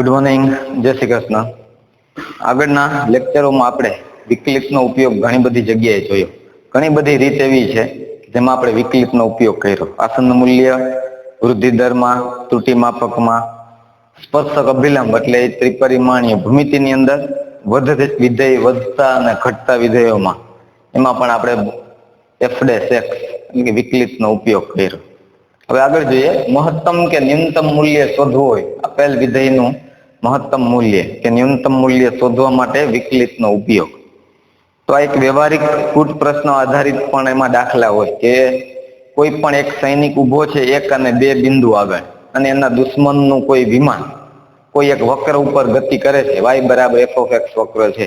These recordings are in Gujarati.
ગુડ મોર્નિંગ, જય શ્રી કૃષ્ણ. આગળના લેક્ચરોમાં આપણે વિકલિતનો ઉપયોગ ઘણી બધી જગ્યાએ જોયો. ઘણી બધી રીત એવી છે જેમાં આપણે વિકલિતનો ઉપયોગ કર્યો. આસન મૂલ્ય, વૃદ્ધિ દરમાં, ત્રુટિ માપકમાં, સ્પર્શક અભિલંબ એટલે ત્રિપરિમાણીય ભૂમિતિની અંદર, વધતા વિધેય વધતા અને ઘટતા વિધેયોમાં એમાં પણ આપણે એફ-એક્સ એટલે કે વિકલિતનો ઉપયોગ કર્યો. હવે આગળ જોઈએ. મહત્તમ કે ન્યૂનતમ મૂલ્ય શોધવું હોય, આપેલ વિધેયનું મહત્તમ મૂલ્ય કે ન્યૂનતમ મૂલ્ય શોધવા માટે વિકલિતનો ઉપયોગ. તો આ એક વ્યવહારિક કૂટ પ્રશ્ન આધારિત પણ એમાં દાખલા હોય કે કોઈ પણ એક સૈનિક ઉભો છે 1 અને 2 બિંદુ આગળ, અને એના દુશ્મનનું કોઈ વિમાન કોઈ એક વક્ર ઉપર ગતિ કરે છે, y બરાબર f(x) વક્ર છે.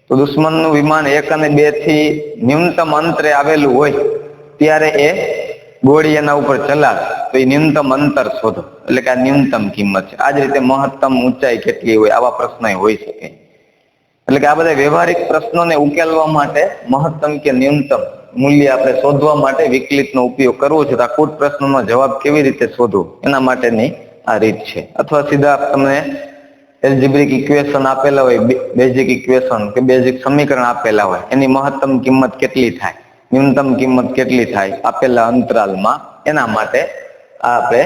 તો દુશ્મનનું વિમાન 1 અને 2 થી ન્યૂનતમ અંતરે આવેલું હોય ત્યારે એ ગોળી એના ઉપર ચલાવે તો એ ન્યૂનતમ અંતર શોધો, એટલે કે આ ન્યૂનતમ કિંમત છે. આ જ રીતે મહત્તમ ઊંચાઈ કેટલી હોય, આવા પ્રશ્નો હોઈ શકે. એટલે કે આ બધા વ્યવહારિક પ્રશ્નોને ઉકેલવા માટે મહત્તમ કે ન્યૂનતમ મૂલ્ય આપણે શોધવા માટે વિકલિતનો ઉપયોગ કરવો છે. તો આ કૂટ પ્રશ્નનો જવાબ કેવી રીતે શોધવો એના માટેની આ રીત છે. અથવા સીધા તમને એલ્જિબ્રિક ઇક્વેશન આપેલા હોય, બેઝિક ઇક્વેશન કે બેઝિક સમીકરણ આપેલા હોય, એની મહત્તમ કિંમત કેટલી થાય, ન્યૂનતમ કિંમત કેટલી થાય આપેલા અંતરાલમાં, એના માટે આપણે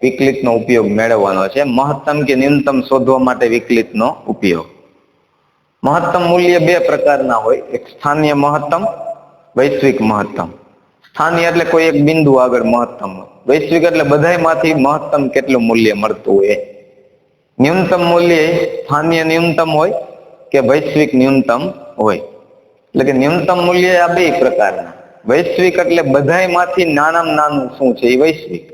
વિકલિતનો ઉપયોગ મેળવવાનો છે. મહત્તમ કે ન્યૂનતમ શોધવા માટે વિકલિતનો ઉપયોગ. મહત્તમ મૂલ્ય 2 પ્રકારના હોય, એક સ્થાનીય મહત્તમ, વૈશ્વિક મહત્તમ. સ્થાનીય એટલે કોઈ એક બિંદુ આગળ મહત્તમ હોય, વૈશ્વિક એટલે બધાયમાંથી મહત્તમ કેટલું મૂલ્ય મળતું હોય. ન્યૂનતમ મૂલ્ય સ્થાનીય ન્યૂનતમ હોય કે વૈશ્વિક ન્યૂનતમ હોય. એટલે કે ન્યૂનતમ મૂલ્ય આ 2 પ્રકારના. વૈશ્વિક એટલે બધાયમાંથી નાનામાં નાનું શું છે એ વૈશ્વિક.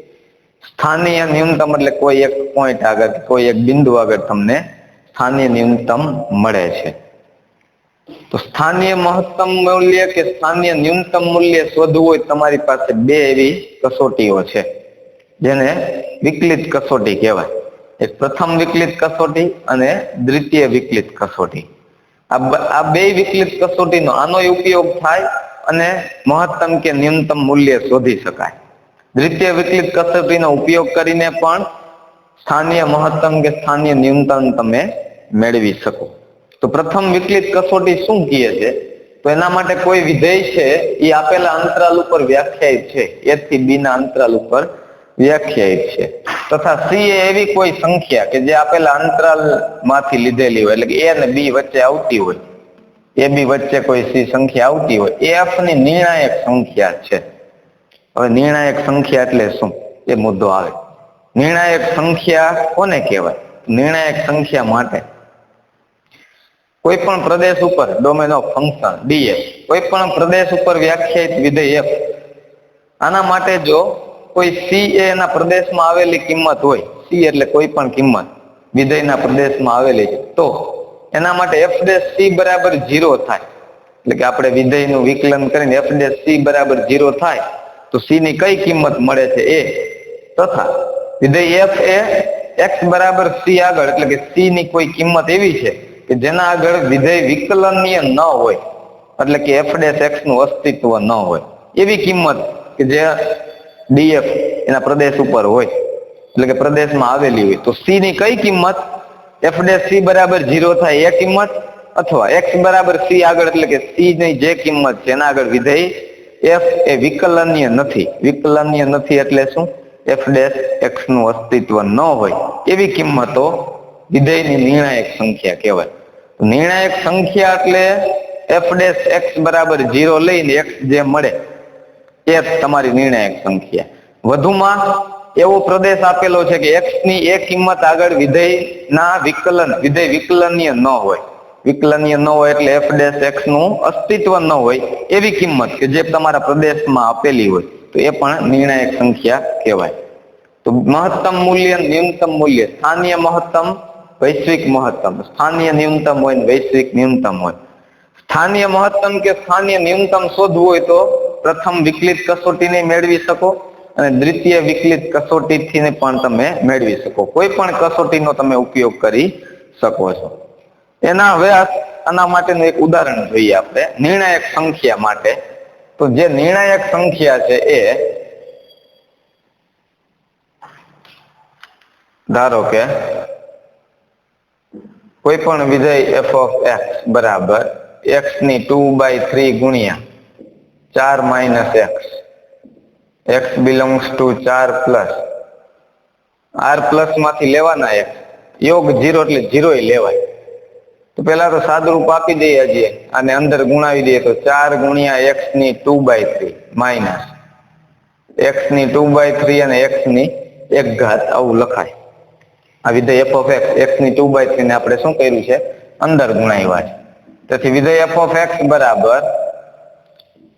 સ્થાનીય ન્યૂનતમ એટલે કોઈ એક પોઈન્ટ આગળ, કોઈ એક બિંદુ આગળ તમને સ્થાનીય ન્યૂનતમ મળે છે. તો સ્થાનીય મહત્તમ મૂલ્ય કે સ્થાનીય ન્યૂનતમ મૂલ્ય શોધવું હોય તમારી પાસે 2 એવી કસોટીઓ છે જેને વિકલિત કસોટી કહેવાય. એક પ્રથમ વિકલિત કસોટી અને દ્વિતીય વિકલિત કસોટી. આ 2 વિકલિત કસોટીનો આનો ઉપયોગ થાય અને મહત્તમ કે ન્યૂનતમ મૂલ્ય શોધી શકાય. દ્વિતીય વિકલિત કસોટીનો ઉપયોગ કરીને પણ સ્થાનીય મહત્તમ કે સ્થાનીય ન્યૂનતમ તમે મેળવી શકો. તો પ્રથમ વિકલિત કસોટી શું કહે છે? તો એના માટે કોઈ વિધેય છે એ આપેલા અંતરાલ ઉપર વ્યાખ્યાયિત છે, a થી b ના અંતરાલ ઉપર વ્યાખ્યાયિત છે, તથા c એ એવી કોઈ સંખ્યા કે જે આપેલા અંતરાલ માંથી લીધેલી હોય, એટલે કે a અને b વચ્ચે આવતી હોય, a b વચ્ચે કોઈ c સંખ્યા આવતી હોય, એ f ની નિર્ણાયક સંખ્યા છે. હવે નિર્ણાયક સંખ્યા એટલે શું એ મુદ્દો આવે. નિર્ણાયક સંખ્યા કોને કહેવાય? નિર્ણાયક સંખ્યા માટે કોઈ પણ પ્રદેશ ઉપર ડોમેન ઓફ ફંક્શન df, કોઈ પણ પ્રદેશ ઉપર વ્યાખ્યાયિત વિધેય f, આના માટે જો કોઈ c એ એના પ્રદેશમાં આવેલી કિંમત હોય, c એટલે કોઈ પણ કિંમત વિધેયના પ્રદેશમાં આવેલી છે, તો એના માટે f' c બરાબર 0 થાય. એટલે કે આપણે વિધેયનું વિકલન કરીને f' c બરાબર 0 થાય તો c ની કઈ કિંમત મળે છે એ, તથા વિધેય f એ x બરાબર c આગળ, એટલે કે c ની કોઈ કિંમત એવી છે કે જેના આગળ વિધેય વિકલનીય ન હોય, એટલે કે f' નું અસ્તિત્વ ન હોય, એવી કિંમત કે જે df એના પ્રદેશ ઉપર હોય, એટલે કે પ્રદેશમાં આવેલી હોય, તો c ની કઈ કિંમત f' c બરાબર 0 થાય એ કિંમત, અથવા x બરાબર c આગળ, એટલે કે c ની જે કિંમત છે એના આગળ વિધેય f એ વિકલનીય નથી. વિકલનીય નથી એટલે શું? f' નું અસ્તિત્વ ન હોય એવી કિંમતો વિધેયની નિર્ણાયક સંખ્યા કહેવાય. નિર્ણાયક સંખ્યા એટલે f' x બરાબર 0 લઈને x જે મળે એ તમારી નિર્ણાયક સંખ્યા. વધુમાં એવો પ્રદેશ આપેલો છે કે x ની એ કિંમત આગળ વિધેય વિકલનીય ન હોય. વિકલનીય ન હોય એટલે f' નું અસ્તિત્વ ન હોય એવી કિંમત કે જે તમારા પ્રદેશમાં આપેલી હોય, તો એ પણ નિર્ણાયક સંખ્યા કહેવાય. તો મહત્તમ મૂલ્ય, ન્યૂનતમ મૂલ્ય, સ્થાનીય મહત્તમ, વૈશ્વિક મહત્તમ, સ્થાનીય ન્યૂનતમ હોય ને વૈશ્વિક ન્યૂનતમ હોય. સ્થાનીય મહત્તમ કે સ્થાનીય ન્યૂનતમ શોધવું હોય તો પ્રથમ વિકલિત કસોટીને મેળવી શકો અને દ્વિતીય વિકલિત કસોટીથી પણ તમે મેળવી શકો. કોઈ પણ કસોટીનો તમે ઉપયોગ કરી શકો છો. એના હવે આના માટેનું એક ઉદાહરણ જોઈએ આપણે નિર્ણાયક સંખ્યા માટે. તો જે નિર્ણાયક સંખ્યા છે એ ધારો કે કોઈ પણ વિધેય f of x બરાબર x ની 2/3 ગુણ્યા 4 minus x belongs to 4 plus r plus માંથી લેવાના x યોગ 0 એટલે 0 લેવાય. તો પેલા તો સાદુરૂપ આપી દઈએ હજી અને અંદર ગુણાવી દઈએ તો 4 ગુણ્યા x ની 2/3 માઇનસ x ની 2/3 અને x ની 1 ઘાત આવું લખાય. આ વિધેય f of x ની 2/3 ને આપણે શું કર્યું છે અંદર ગુણાવ્યા છે. તેથી વિધેય f of x બરાબર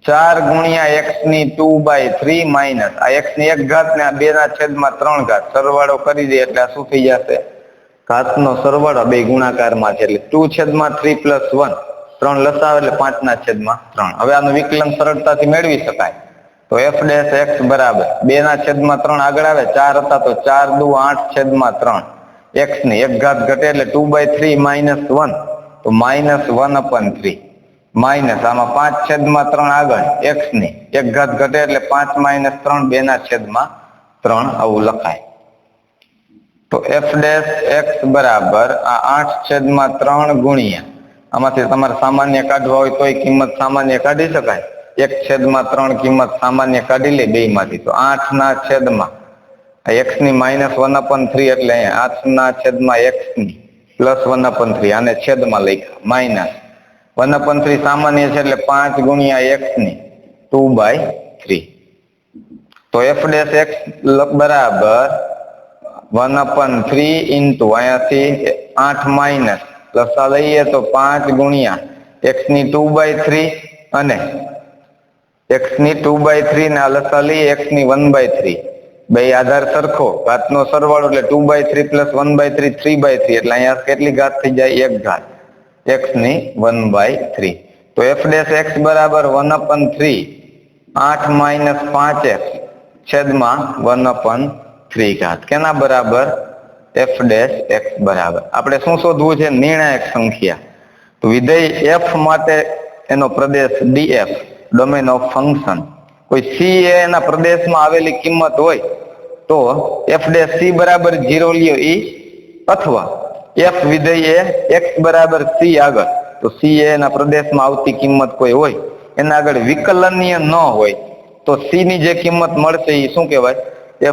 4 ગુણ્યા x ની 2/3 માઇનસ આ x ની 1 ઘાત ને આ 2/3 ઘાત સરવાળો કરી દે એટલે આ શું થઈ જશે ઘાતનો સરવાળો બે ગુણાકારમાં છે એટલે 2/3 પ્લસ 1 3 લસાવ એટલે 5/3. હવે આનું વિકલન સરળતાથી મેળવી શકાય. તો f ડેશ x બરાબર 2/3 આગળ આવે 4 હતા તો 4 દુ 8/3 x ની 1 ઘાત ઘટે એટલે 2/3 માઇનસ 1 તો માઇનસ 1/3 માઇનસ આમાં 5/3 આગળ x ની 1 ઘાત ઘટે એટલે 5 માઇનસ 3 2/3 આવું લખાય. તો f ડેશ x બરાબર આ 8/3 ગુણ્યા આમાંથી તમારે સામાન્ય કાઢવા હોય તોય કિંમત સામાન્ય કાઢી શકાય. 1/3 કિંમત સામાન્ય કાઢી લે બે માંથી તો 8/, x ની માઇનસ 1/3 એટલે 8/x ની પ્લસ 1/3 આને છેદમાં લખ્યા માઇનસ 1/3 સામાન્ય છે એટલે 5 ગુણ્યા x ની 2/3. તો f ડેશ x બરાબર 1/3 ઇન્ટુ અહીંયાથી 8 માઇનસ લસા લઈએ તો 5 ગુણ્યા x ની 2/3 અને x ની 2/3 ને આ લસા લઈએ x ની 1/3 બે આધાર સરખો ઘાતનો સરવાળો એટલે 2/3 પ્લસ 1/3 3/3 એટલે અહીંયા કેટલી ઘાત થઈ જાય 1 ઘાત x ની 1/3. તો f ડેશ x બરાબર 1/3 8 માઇનસ 5x છેદમાં 1/3 ઘાત કેના બરાબર f ડેશ x બરાબર આપણે શું શોધવું છે નિર્ણાયક સંખ્યા. તો વિધેય f માટે એનો પ્રદેશ df ડોમેન ઓફ ફંક્શન કોઈ c એ એના પ્રદેશમાં આવેલી કિંમત હોય તો f ડેશ c બરાબર 0 લ્યો ઈ અથવા f વિધેય x બરાબર c આગળ તો c એ એના પ્રદેશમાં આવતી કિંમત કોઈ હોય એના આગળ વિકલનીય ન હોય તો c ની જે કિંમત મળશે એ શું કહેવાય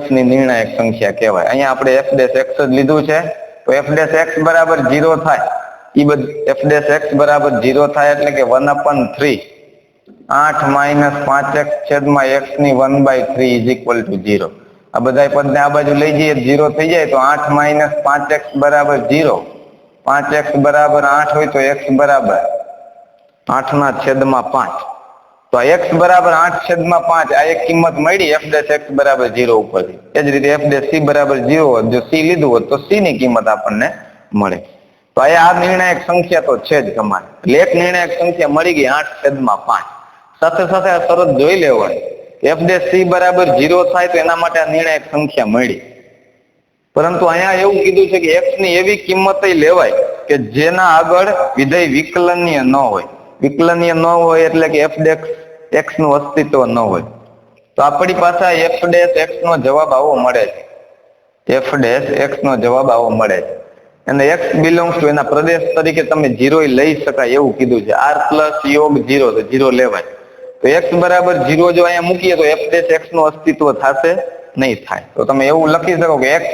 f ની નિર્ણાયક સંખ્યા કહેવાય. અહીંયા આપણે f ડેશ x જ લીધું છે તો f ડેશ x બરાબર 0 થાય ઈ બધું f ડેશ x બરાબર 0 થાય એટલે કે 1/3 8 માઇનસ 5x છેદમાં x ની 1/3 ઇઝ ઇક્વલ ટુ 0. આ બધા પદને આ બાજુ લઈ જઈએ 0 થઈ જાય તો 8 માઇનસ 5x બરાબર 0 5x બરાબર 8 હોય તો x બરાબર 8/5 તો x બરાબર 8/5 આ એક કિંમત મળી f ડેશ x બરાબર 0 ઉપરથી. એ જ રીતે f ડેશ c બરાબર 0 હોત જો c લીધું હોત તો c ની કિંમત આપણને મળે. તો આ નિર્ણાયક સંખ્યા તો છે જ તમારે એટલે એક નિર્ણાયક સંખ્યા મળી ગઈ 8/5. સાથે સાથે આ શરત જોઈ લેવાની f ડેશ c બરાબર 0 થાય તો એના માટે આ નિર્ણાયક સંખ્યા મળી. પરંતુ અહીંયા એવું કીધું છે કે x ની એવી કિંમત લેવાય કે જેના આગળ વિધેય વિકલનીય ન હોય. વિકલનીય ન હોય એટલે કે f ડેશ x નું અસ્તિત્વ ન હોય. તો આપણી પાસે f ડેશ x નો જવાબ આવો મળે છે. f ડેશ x નો જવાબ આવો મળે છે અને x બિલોંગ્સ ટુ એના પ્રદેશ તરીકે તમે 0 લઈ શકાય એવું કીધું છે. r પ્લસ યોગ 0 તો 0 લેવાય. તો x બરાબર 0 જો અહીંયા મૂકીએ તો f ડેશ x નું અસ્તિત્વ થશે નહીં થાય. તો તમે એવું લખી શકો કે x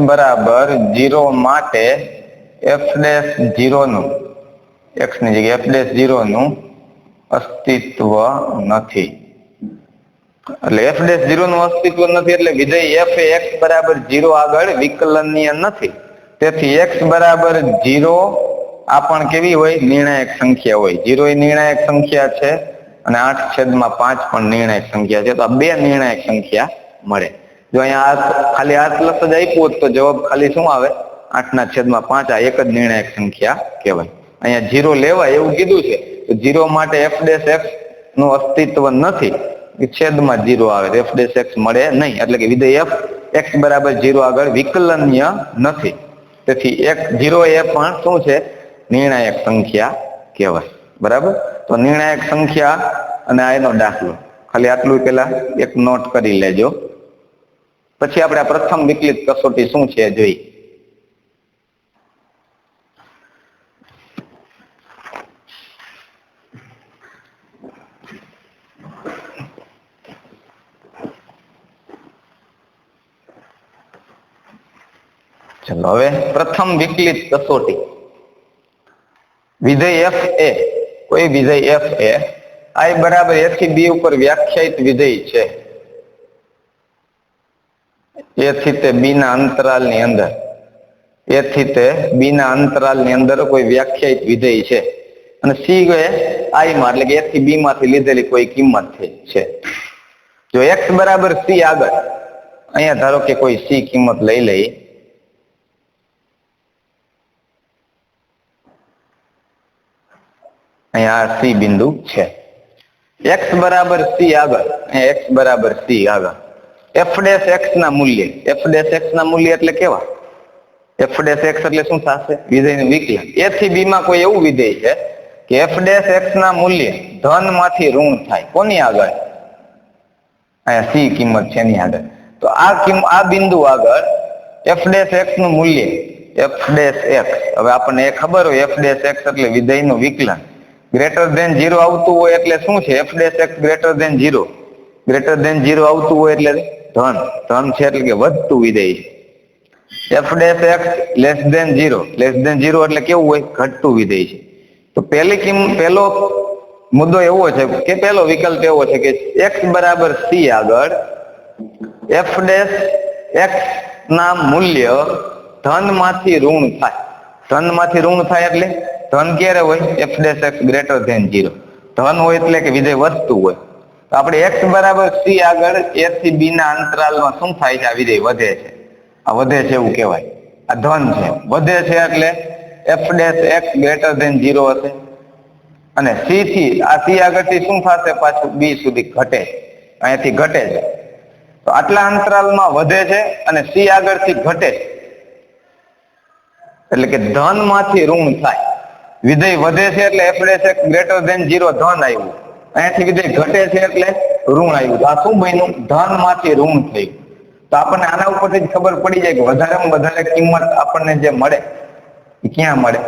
બરાબર 0 માટે f ડેશ 0 નું x ની જગ્યાએ f ડેશ 0 નું અસ્તિત્વ નથી. એટલે f ડેશ 0 નું અસ્તિત્વ નથી એટલે વિધેય f એ x બરાબર 0 આગળ વિકલનીય નથી. તેથી x બરાબર 0 આ પણ કેવી હોય નિર્ણાયક સંખ્યા હોય. 0 એ નિર્ણાયક સંખ્યા છે અને 8/5 પણ નિર્ણાયક સંખ્યા છે. તો આ બે નિર્ણાયક સંખ્યા મળે. જો અહીંયા ખાલી r પ્લસ જ આપ્યું હોત તો જવાબ ખાલી શું આવે 8/5 આ એક જ નિર્ણાયક સંખ્યા કહેવાય. અહીંયા 0 લેવાય એવું કીધું છે તો 0 માટે f ડેશ x નું અસ્તિત્વ નથી છેદમાં 0 આવે f ડેશ x મળે નહીં એટલે કે વિધેય f x બરાબર 0 આગળ વિકલનીય નથી. તેથી 0 એ પણ શું છે નિર્ણાયક સંખ્યા કહેવાય. બરાબર. તો નિર્ણાયક સંખ્યા અને આ એનો દાખલો ખાલી આટલું પેલા એક નોટ કરી લેજો. પછી આપણે આ પ્રથમ વિકલિત કસોટી શું છે જોઈ. ચલો હવે પ્રથમ વિકલિત કસોટી, વિધેય f એ, કોઈ વિધેય f એ i બરાબર a થી b ઉપર વ્યાખ્યાયિત વિધેય છે. a થી તે b ના અંતરાલની અંદર, a થી તે b ના અંતરાલની અંદર કોઈ વ્યાખ્યાયિત વિધેય છે અને c એ i માં એટલે કે a થી b માંથી લીધેલી કોઈ કિંમત છે. જો x બરાબર c આગળ અહીંયા ધારો કે કોઈ c કિંમત લઈ લઈ, અહીંયા c બિંદુ છે. x બરાબર c આગળ, અહીંયા x બરાબર c આગળ f ડેશ x ના મૂલ્ય, f ડેશ x ના મૂલ્ય એટલે કેવા? f ડેશ x એટલે શું થશે? વિધેયનું વિકલન. a થી b માં કોઈ એવું વિધેય છે કે f ડેશ x ના મૂલ્ય ધન માંથી ઋણ થાય. કોની આગળ? અહીંયા c કિંમત છે એની આગળ. તો આ બિંદુ આગળ f ડેશ x નું મૂલ્ય f ડેશ x, હવે આપણને એ ખબર હોય f ડેશ x એટલે વિધેયનું વિકલન ગ્રેટર ધેન 0 આવતું હોય એટલે શું છે? f dash x greater than 0, greater than 0 આવતું હોય એટલે ધન છે એટલે કે વધતું વિધેય છે. f dash x less than 0, less than 0 એટલે કેવું હોય? ઘટતું વિધેય છે. તો પહેલો મુદ્દો એવો છે કે પહેલો વિકલ્પ એવો છે કે x બરાબર c આગળ f ડેશ x ના મૂલ્ય ધન માંથી ઋણ થાય. ધન માંથી ઋણ થાય એટલે ધન ક્યારે હોય? f dash x greater than 0. ધન હોય એટલે કે વિધેય વધતું હોય. તો આપણે x બરાબર c આગળ a થી b ના અંતરાલમાં શું થાય છે? આ વિધેય વધે છે. આ વધે છે એવું કહેવાય. આ ધન છે, વધે છે એટલે f dash x greater than 0 હશે. અને c થી આ c આગળથી શું થશે? પાછું b સુધી ઘટે, અહીંયાથી ઘટે છે. તો આટલા અંતરાલમાં વધે છે અને c આગળથી ઘટે છે એટલે કે ધન માંથી ઋણ થાય. વિધેય વધે છે એટલે f dash x greater than 0 ધન આવ્યું, અહીંયાથી વિધેય ઘટે છે એટલે ઋણ આવ્યું. તો આ શું બન્યું? ધન માંથી ઋણ થયું. તો આપણને આના ઉપરથી જ ખબર પડી જાય કે વધારેમાં વધારે કિંમત આપણને જે મળે એ ક્યાં મળે?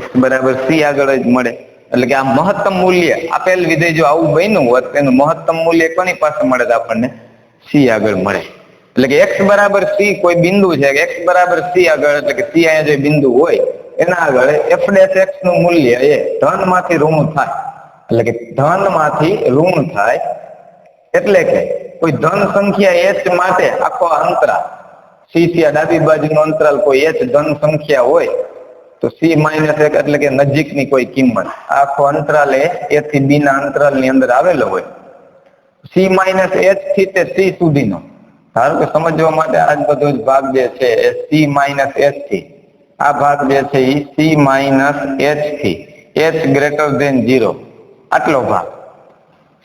x બરાબર c આગળ જ મળે. એટલે કે આ મહત્તમ મૂલ્ય આપેલ વિધેય જો આવું બન્યું હોત તેનું મહત્તમ મૂલ્ય કોની પાસે મળે? આપણને c આગળ મળે. એટલે કે x બરાબર c કોઈ બિંદુ છે કે x બરાબર c આગળ, એટલે કે c અહીંયા જે બિંદુ હોય એના આગળ f ડેશ x નું મૂલ્ય એ ધન માંથી ઋણ થાય. એટલે કે ધન માંથી ઋણ થાય એટલે કે કોઈ ધન સંખ્યા h માટે આખો અંતરાલ c થી ડાબી બાજુનો અંતરાલ કોઈ h ધન સંખ્યા હોય તો c માઇનસ 1 એટલે કે નજીકની કોઈ કિંમત, આખો અંતરાલ એ a થી b ના અંતરાલ ની અંદર આવેલો હોય. c માઇનસ h થી તે c સુધીનો, ધારો કે સમજવા માટે આ બધો જ ભાગ જે છે એ c માઇનસ h થી, આ ભાગ જે છે એ c માઇનસ h થી h ગ્રેટર ધેન 0 આટલો ભાગ,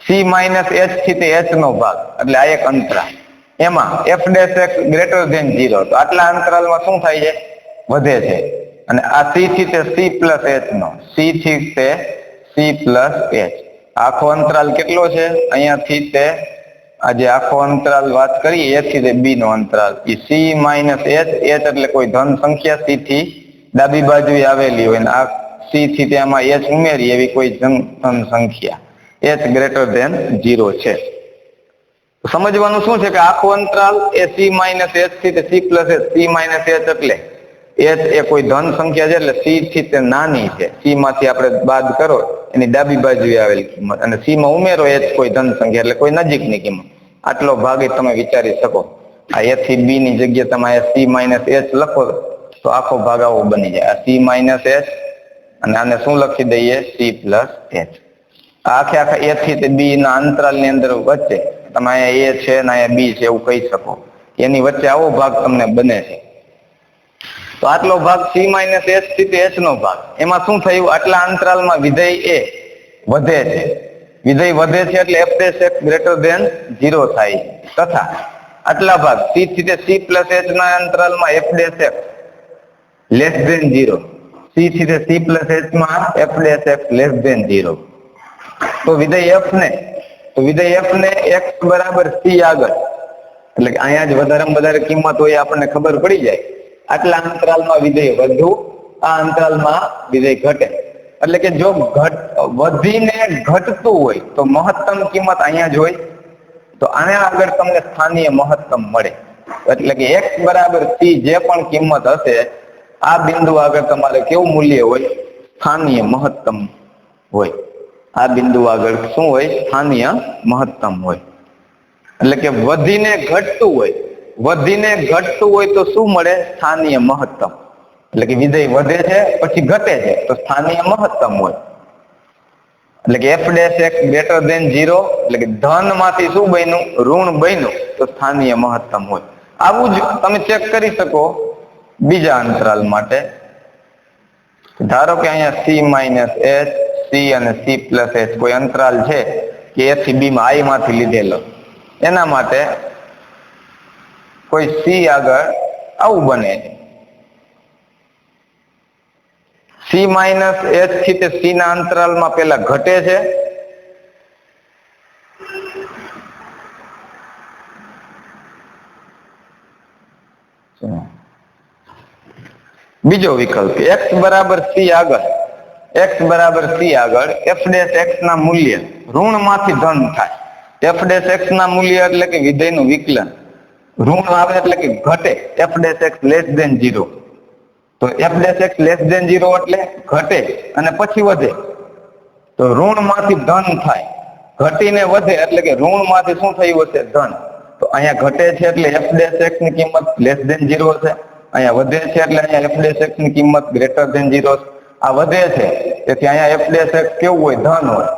c માઇનસ h થી તે h નો ભાગ એટલે આ એક અંતરાલ, એમાં f dash x greater than 0. તો આટલા અંતરાલમાં શું થાય છે? વધે છે. અને આ c થી તે c પ્લસ h નો, c થી તે c પ્લસ h, આખો અંતરાલ કેટલો છે? અહીંયાથી તે આજે આખો અંતરાલ વાત કરીએ a થી તે b નો અંતરાલ, એ c માઇનસ h, h એટલે કોઈ ધન સંખ્યા c થી ડાબી બાજુ આવેલી હોય ને આ c થી તેમાં h ઉમેરી એવી કોઈ ધન સંખ્યા h ગ્રેટર ધેન 0 છે. સમજવાનું શું છે કે આખો અંતરાલ એ c માઇનસ h થી તે c plus h, c minus h એટલે h એ કોઈ ધન સંખ્યા છે એટલે c થી તે નાની છે, c માંથી આપણે બાદ કરો એની ડાબી બાજુએ આવેલી કિંમત અને c માં ઉમેરો h કોઈ ધન સંખ્યા એટલે કોઈ નજીકની કિંમત. આટલો ભાગ તમે વિચારી શકો. આ a થી b ની જગ્યાએ તમે c માઇનસ h લખો તો આખો ભાગ આવો બની જાય. આ c માઇનસ h અને આને શું લખી દઈએ? c plus h. આખે આખા a થી તે b ના અંતરાલ ની અંદર વચ્ચે તમે અહીંયા a છે ને અહીંયા b છે એવું કહી શકો. એની વચ્ચે આવો ભાગ તમને બને છે. તો આટલો ભાગ c માઇનસ h થી તે h નો ભાગ, એમાં શું થયું? આટલા અંતરાલમાં વિધેય એ વધે છે. વિધેય વધે છે એટલે f dash x greater than 0 થાય તથા આટલા ભાગ c થી તે c પ્લસ h ના અંતરાલમાં f dash x less than 0, c થી તે c પ્લસ h માં f dash x less than 0. તો વિધેય f ને x બરાબર c આગળ, એટલે કે અહીંયા જ વધારેમાં વધારે કિંમત હોય આપણને ખબર પડી જાય. આટલા અંતરાલમાં વિધેય વધુ, આ અંતરાલમાં વિધેય ઘટે. એટલે કે જો વધીને ઘટતું હોય તો મહત્તમ કિંમત અહીંયા જ હોય, તો આને આગળ તમને સ્થાનીય મહત્તમ મળે. એટલે કે x બરાબર c જે પણ કિંમત હશે આ બિંદુ આગળ તમારે કેવું મૂલ્ય હોય? સ્થાનીય મહત્તમ હોય. આ બિંદુ આગળ શું હોય? સ્થાનીય મહત્તમ હોય. એટલે કે વધીને ઘટતું હોય તો શું મળે? સ્થાનીય મહત્તમ. એટલે કે વિધેય વધે છે પછી ઘટે છે તો સ્થાનીય મહત્તમ હોય. એટલે કે f' greater than 0 એટલે કે ધન માંથી શું બન્યું? ઋણ બન્યું તો સ્થાનીય મહત્તમ હોય. આવું જ તમે ચેક કરી શકો બીજા અંતરાલ માટે. ધારો કે અહીંયા c - h, c અને c + h કોઈ અંતરાલ છે કે a થી b માં i માંથી લીધેલો, એના માટે કોઈ c આગળ આવું બને c - h થી તે c ના અંતરાલમાં પેલા ઘટે છે, બીજો વિકલ્પ x બરાબર c આગળ f' ના મૂલ્ય ઋણ માંથી ધન થાય. f' ના મૂલ્ય એટલે કે વિધેયનું વિકલન ઋણ આવે એટલે કે ઘટે. f' લેસ ધેન 0 તો f' લેસ ધેન 0 એટલે ઘટે અને પછી વધે તો ઋણ માંથી ધન થાય. ઘટીને વધે એટલે કે ઋણ માંથી શું થયું હશે? ધન. તો અહીંયા ઘટે છે એટલે f' ની કિંમત લેસ ધેન 0 હશે. અહીંયા વધે છે એટલે અહીંયા f' ની કિંમત ગ્રેટર ધેન 0. આ વધે છે તેથી અહીંયા f' કેવું હોય? ધન હોય.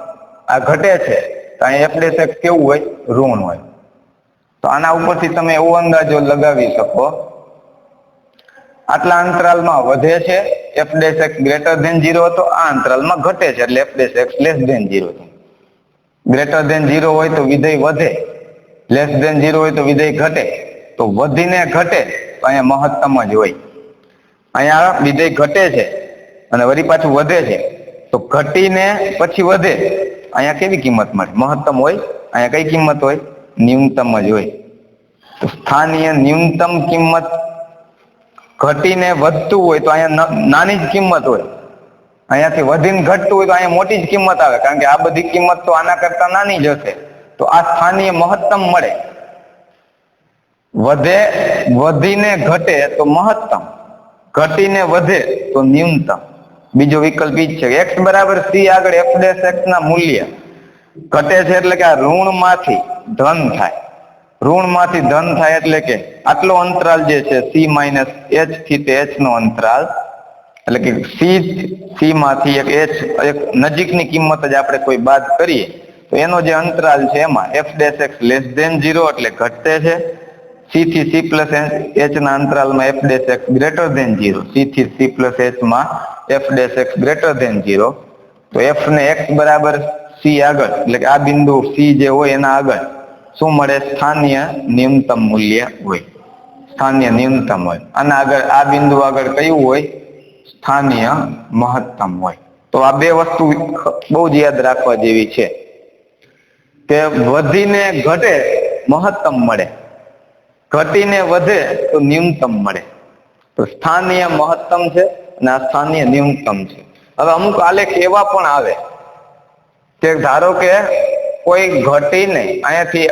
આ ઘટે છે તો અહીંયા f' કેવું હોય? ઋણ હોય. તો આના ઉપરથી તમે એવો અંદાજો લગાવી શકો આટલા અંતરાલમાં વધે છે f' ગ્રેટર ધેન 0 હતો, આ અંતરાલમાં ઘટે છે એટલે f' લેસ ધેન 0 છે. ગ્રેટર ધેન 0 હોય તો વિધેય વધે, લેસ ધેન 0 હોય તો વિધેય ઘટે. તો વધીને ઘટે તો અહીંયા મહત્તમ જ હોય. અહીંયા વિધેય ઘટે છે અને વળી પાછું વધે છે તો ઘટીને પછી વધે અહીંયા કેવી કિંમત મળે? મહત્તમ હોય. અહીંયા કઈ કિંમત હોય? ન્યૂનતમ જ હોય. તો સ્થાનીય ન્યૂનતમ કિંમત ઘટીને વધતું હોય તો અહીંયા નાની જ કિંમત હોય. અહીંયાથી વધીને ઘટતું હોય તો અહીંયા મોટી જ કિંમત આવે, કારણ કે આ બધી કિંમત તો આના કરતા નાની જ હશે. તો આ સ્થાનીય મહત્તમ મળે. વધીને ઘટે તો મહત્તમ, ઘટીને વધે તો ન્યૂનતમ. બીજો વિકલ્પ ઈ જ છે x બરાબર c આગળ f' ના મૂલ્ય ઘટે છે એટલે કે આ ઋણ માંથી ધન થાય. ઋણ માંથી ધન થાય એટલે કે આટલો અંતરાલ જે છે c - h થી તે h નો અંતરાલ, એટલે કે c માંથી એક નજીકની કિંમત જ આપણે કોઈ બાદ કરીએ તો એનો જે અંતરાલ છે એમાં f' લેસ ધેન 0 એટલે ઘટે છે. c થી c + h ના અંતરાલમાં f' ગ્રેટર ધેન 0, c થી c + h માં f' ગ્રેટર ધેન 0. તો f ને x બરાબર c આગળ એટલે કે આ બિંદુ c જે હોય એના આગળ શું મળે? સ્થાનીય ન્યૂનતમ મૂલ્ય હોય. સ્થાનીય ન્યૂનતમ હોય. આના આગળ આ બિંદુ આગળ કયું હોય? સ્થાનીય મહત્તમ હોય. તો આ બે વસ્તુ બહુ જ યાદ રાખવા જેવી છે કે વધીને ઘટે મહત્તમ મળે, ઘટીને વધે તો ન્યૂનતમ મળે. તો સ્થાનીય મહત્તમ છે અને આ સ્થાનીય ન્યૂનતમ છે. હવે અમુક આલેખ એવા પણ આવે કે ધારો કે કોઈ ઘટીને અહીંયાથી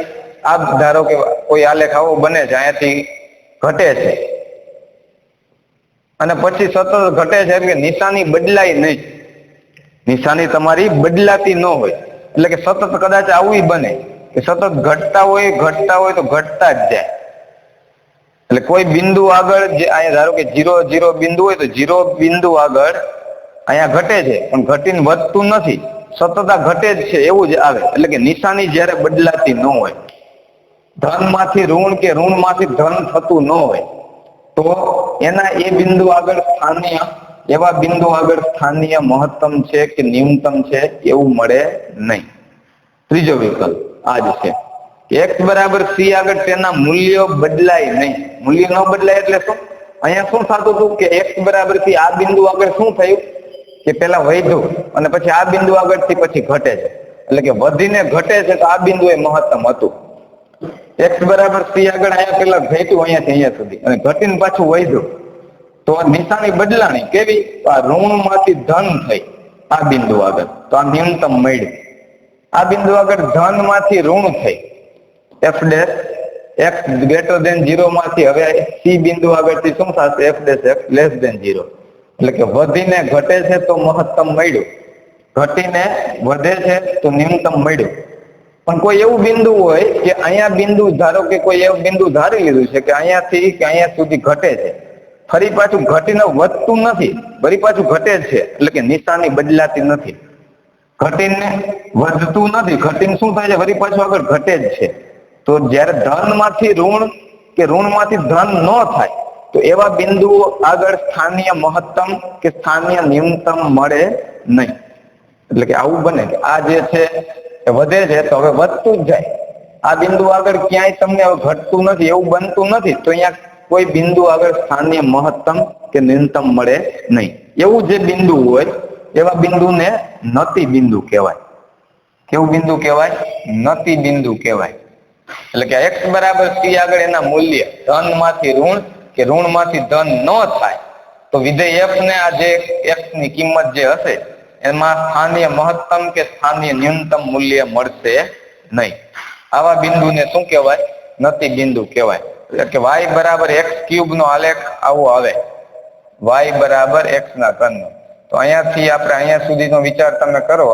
આ ધારો કે કોઈ આલેખ આવો બને છે અહીંયાથી ઘટે છે અને પછી સતત ઘટે છે એટલે નિશાની બદલાય નહીં. નિશાની તમારી બદલાતી ન હોય એટલે કે સતત કદાચ આવું બને કે સતત ઘટતા હોય તો ઘટતા જ જાય. એટલે કોઈ બિંદુ આગળ જે અહીંયા ધારો કે 0 0 બિંદુ હોય તો 0 બિંદુ આગળ અહીંયા ઘટે છે પણ ઘટીને વધતું નથી, સતત આ ઘટે જ છે એવું જ આવે. એટલે કે નિશાની જ્યારે બદલાતી ન હોય, ધન માંથી ઋણ કે ઋણ માંથી ધન થતું ન હોય તો એના એ બિંદુ આગળ સ્થાનીય એવા બિંદુ આગળ સ્થાનીય મહત્તમ છે કે ન્યૂનતમ છે એવું મળે નહીં. ત્રીજો વિકલ્પ આ જ છે કે x બરાબર c આગળ તેના મૂલ્યો બદલાય નહીં. મૂલ્ય ન બદલાય એટલે શું? અહીંયા શું થતું હતું કે x બરાબર c આ બિંદુ આગળ શું થયું કે પેલા વધ્યું અને પછી આ બિંદુ આગળથી પછી ઘટે છે, એટલે કે વધીને ઘટે છે તો આ બિંદુ એ મહત્તમ હતું. x બરાબર c આગળ અહીંયા પેલા ઘટ્યું અહીંયાથી અહીંયા સુધી અને ઘટીને પાછું વધ્યું તો નિશાની બદલાણી કેવી? આ ઋણ માંથી ધન થઈ આ બિંદુ આગળ તો આ ન્યૂનતમ મળ્યું. આ બિંદુ આગળ ધન માંથી ઋણ થઈ f' x ગ્રેટર દેન 0 માંથી હવે c બિંદુ આગળથી શું થશે f dash x less than 0, એટલે કે વધીને ઘટે છે તો મહત્તમ મળ્યું, ઘટીને વધે છે તો ન્યૂનતમ મળ્યું. પણ કોઈ એવું બિંદુ હોય કે અહીંયા બિંદુ ધારો કે કોઈ એવું બિંદુ ધારી લીધું છે કે અહીંયાથી કે અહીંયા સુધી ઘટે છે, ફરી પાછું ઘટીને વધતું નથી, ફરી પાછું ઘટે જ છે, એટલે કે નિશાની બદલાતી નથી, ઘટીને વધતું નથી, ઘટીને શું થાય છે ફરી પાછું આગળ ઘટે જ છે. તો જ્યારે ધન માંથી ઋણ કે ઋણ માંથી ધન ન થાય તો એવા બિંદુઓ આગળ સ્થાનીય મહત્તમ કે સ્થાનીય ન્યૂનતમ મળે નહીં. એટલે કે આવું બને કે આ જે છે એ વધે છે તો હવે વધતું જ જાય, આ બિંદુ આગળ ક્યાંય તમને હવે ઘટતું નથી એવું બનતું નથી, તો અહીંયા કોઈ બિંદુ આગળ સ્થાનીય મહત્તમ કે ન્યૂનતમ મળે નહીં. એવું જે બિંદુ હોય એવા બિંદુને નતિ બિંદુ કહેવાય. કેવું બિંદુ કહેવાય? નતિ બિંદુ કહેવાય. એટલે કે x બરાબર c આગળ એના મૂલ્ય ધન માંથી ઋણ કે ઋણ માંથી ધન ન થાય તો વિધેય f ને આ જે x ની કિંમત જે હશે એમાં સ્થાનીય મહત્તમ કે સ્થાનીય ન્યૂનતમ મૂલ્ય મળશે નહીં. આવા બિંદુને શું કહેવાય? નતિ બિંદુ કહેવાય. એટલે કે y બરાબર x ક્યુબ નો આલેખ આવો આવે, y બરાબર x ના ઘનનો. તો અહીંયાથી આપણે અહીંયા સુધીનો વિચાર તમે કરો